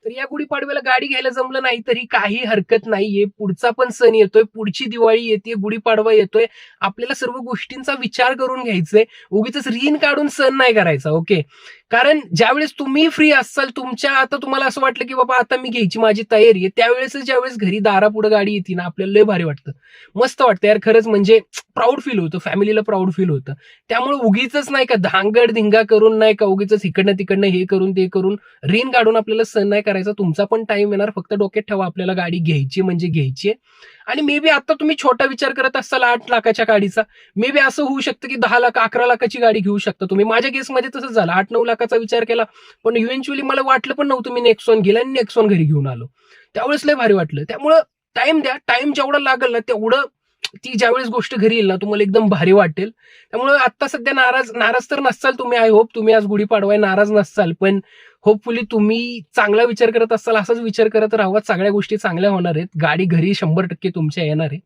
तर या गुढीपाडव्याला गाडी घ्यायला जमलं नाही तरी काही हरकत नाहीये. पुढचा पण सण येतोय, पुढची दिवाळी येते, गुढीपाडवा येतोय. आपल्याला सर्व गोष्टींचा विचार करून घ्यायचंय. उगीचच रीन काढून सण नाही करायचा, ओके. कारण ज्यावेळेस तुम्ही फ्री असाल, आता तुम्हाला असं वाटलं, की बाबा आता मी घ्यायची माझी तयारी आहे. त्यावेळेसच ज्यावेळेस घरी दारापुढे गाडी येते ना, आपल्याला लय भारी वाटतं. मस्त वाटतं यार खरंच, म्हणजे प्राउड फील होतं, फॅमिलीला प्राउड फील होतं. त्यामुळे उगीचच नाही का धांगड-धिंगा करून, नाही का उगीचच इकडनं-तिकडनं हे करून, ते करून रीन काढून आपल्याला सण नाही करायचा. तुमचा पण टाईम येणार. फक्त डोक्यात ठेवा, आपल्याला गाडी घ्यायची म्हणजे घ्यायची आहे. आणि मे बी आता तुम्ही छोटा विचार करत असाल 8 लाखाच्या गाडीचा. मे बी असं होऊ शकतं, की 10 लाख, 11 लाखाची गाडी घेऊ शकता तुम्ही. माझ्या केसमध्ये तसंच झालं. 8-9 लाखाचा विचार केला. पण इव्हेंच्युअली मला वाटलं पण नव्हतं मी नेक्सॉन घेईल आणि नेक्सॉन घरी घेऊन आलो. त्यावेळेस लय भारी वाटलं. त्यामुळं टाईम द्या. टाईम जेवढा लागेल ना तेवढं ती ज्यावेळेस गोष्ट घरी येईल ना तुम्हाला एकदम भारी वाटेल. त्यामुळे आता सध्या नाराज नाराज तर नसाल तुम्ही. आय होप तुम्ही आज गुढीपाडवा आहे, नाराज नसाल. पण होपफुली तुम्ही चांगला विचार करत असाल, असाच विचार करत राहावा. सगळ्या गोष्टी चांगल्या होणार आहेत. गाडी घरी 100% तुमच्या येणार आहे.